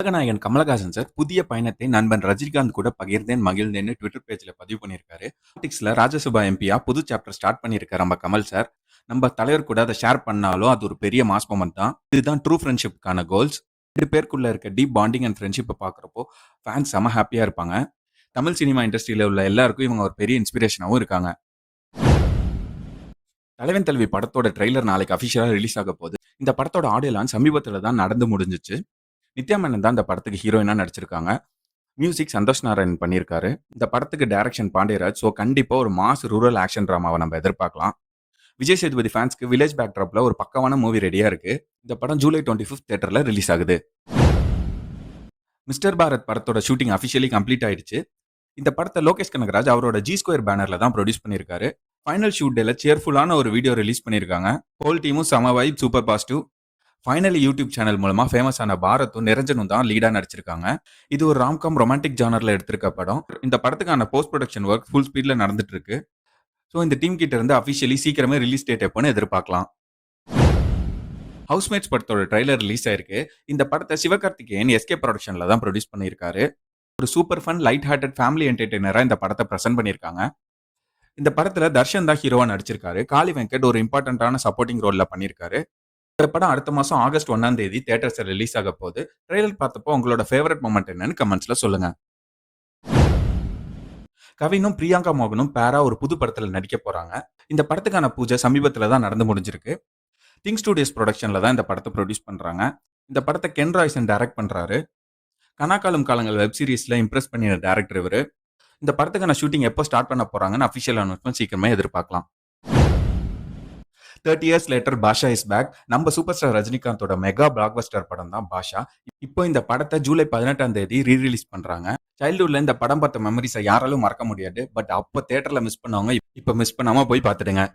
உலகநாயகன் Kamal Haasan sir புதிய பயணத்தை நண்பன் ரஜினிகாந்த் கூட பகிர்ந்தேன் மகிழ்ந்தேன்னு ட்விட்டர் பேஜ்ல பதிவு பண்ணியிருக்காரு. பாலிடிக்ஸ்ல ராஜ்யசபா எம்பியா புது சாப்டர் ஸ்டார்ட் பண்ணியிருக்காரு நம்ம கமல் சார். நம்ம தலைவர் கூட அதை ஷேர் பண்ணாலும் அது ஒரு பெரிய மாஸ் மொமெண்ட் தான். இதுதான் ட்ரூ ஃப்ரெண்ட்ஷிப்கான கோல்ஸ். 2 பேருக்குள்ள இருக்க டீப் பாண்டிங் அண்ட் ஃப்ரெண்ட்ஷிப்பை பார்க்குறப்போ ஃபேன்ஸ் செம ஹாப்பியா இருப்பாங்க. தமிழ் சினிமா இண்டஸ்ட்ரியில உள்ள எல்லாருக்கும் இவங்க ஒரு பெரிய இன்ஸ்பிரேஷனாகவும் இருக்காங்க. தலைவன் தலைவி படத்தோட ட்ரெய்லர் நாளைக்கு அஃபிஷியலா ரிலீஸ் ஆக போகுது. இந்த படத்தோட ஆடியோ லான்ச் சமீபத்தில் தான் நடந்து முடிஞ்சிச்சு. நித்யா மேனன் தான் இந்த படத்துக்கு ஹீரோயினா நடிச்சிருக்காங்க. மியூசிக் சந்தோஷ் நாராயணன் பண்ணியிருக்காரு. இந்த படத்துக்கு டைரக்ஷன் பாண்டியராஜ். ஸோ கண்டிப்பா ஒரு மாஸ் ரூரல் ஆக்ஷன் டிராமாவை நம்ம எதிர்பார்க்கலாம். விஜய் சேதுபதி ஃபேன்ஸ்க்கு வில்லேஜ் பேக்ட்ராப்ல ஒரு பக்கவான மூவி ரெடியா இருக்கு. இந்த படம் ஜூலை 25 தியேட்டர்ல ரிலீஸ் ஆகுது. மிஸ்டர் பாரத் படத்தோட ஷூட்டிங் அஃபிஷியலி கம்ப்ளீட் ஆயிடுச்சு. இந்த படத்தை லோகேஷ் கனகராஜ் அவரோட ஜி ஸ்கொயர் பேனர்ல தான் ப்ரொடியூஸ் பண்ணியிருக்காரு. ஃபைனல் ஷூட் டேல சேர்ஃபுல்லான ஒரு வீடியோ ரிலீஸ் பண்ணியிருக்காங்க. ஹோல் டீமும் செம vibe, super positive. Finally YouTube channel மூலமா ஃபேமஸ் ஆன பாரத்தும் நிரஞ்சனும் தான் லீடா நடிச்சிருக்காங்க. இது ஒரு ராம்காம் ரொமான்டிக் ஜானர்ல எடுத்திருக்க படம். இந்த படத்துக்கான போஸ்ட் ப்ரொடக்ஷன் ஒர்க் ஃபுல் ஸ்பீட்ல நடந்துட்டு இருக்கு. ஸோ இந்த டீம் கிட்ட இருந்து அஃபிஷியலி சீக்கிரமே ரிலீஸ் டேட் எப்போன்னு எதிர்பார்க்கலாம். ஹவுஸ்மேட்ஸ் படத்தோட ட்ரைலர் ரிலீஸ் ஆயிருக்கு. இந்த படத்தை சிவகார்த்திகேயன் எஸ்கே ப்ரொடக்ஷன்ல தான் ப்ரொடியூஸ் பண்ணியிருக்காரு. ஒரு super fun light hearted family என்டர்டெய்னரா இந்த படத்தை பிரசன்ட் பண்ணியிருக்காங்க. இந்த படத்துல தர்ஷன் தான் ஹீரோவா நடிச்சிருக்காரு. காளி வெங்கட் ஒரு இம்பார்ட்டன்டான சப்போர்ட்டிங் ரோல்ல பண்ணியிருக்காரு. இந்த படம் அடுத்த மாசம் ஆகஸ்ட் 1 தியேட்டர்ஸ்ல ரிலீஸ் ஆக போகுது. ட்ரெய்லர் பார்த்தப்போ உங்களோட ஃபேவரட் மொமெண்ட் என்னன்னு கமெண்ட்ஸ்ல சொல்லுங்க. கவினும் பிரியங்கா மோகனும் பேரா ஒரு புது படத்துல நடிக்க போறாங்க. இந்த படத்துக்கான பூஜை சமீபத்துல தான் நடந்து முடிஞ்சிருக்கு. திங்க் ஸ்டுடியோஸ் ப்ரொடக்ஷன்ல தான் இந்த படத்தை ப்ரொடியூஸ் பண்றாங்க. இந்த படத்தை கென் ராய்சன் டைரக்ட் பண்றாரு. கனாக்காலம் காலங்கள் வெப் சீரிஸ்ல இம்ப்ரெஸ் பண்ணின டைரக்டர் இவரு. இந்த படத்துக்கான ஷூட்டிங் எப்போ ஸ்டார்ட் பண்ண போறாங்கன்னு அஃபிஷியல் அனௌன்ஸ்மெண்ட் சீக்கிரமே எதிர்பார்க்கலாம். 30 years later Baashha is back. நம்ம சூப்பர் ஸ்டார் ரஜினிகாந்தோட மெகா பிளாக்பஸ்டர் படம் தான் பாஷா. இப்போ இந்த படத்தை ஜூலை 18 ரீ ரிலீஸ் பண்றாங்க. சைல்ட்ஹுட்ல இந்த படம் பார்த்த மெமரிஸை யாராலும் மறக்க முடியாது. பட் அப்போ தியேட்டர்ல மிஸ் பண்ணவங்க இப்ப மிஸ் பண்ணாம போய் பார்த்துடுங்க.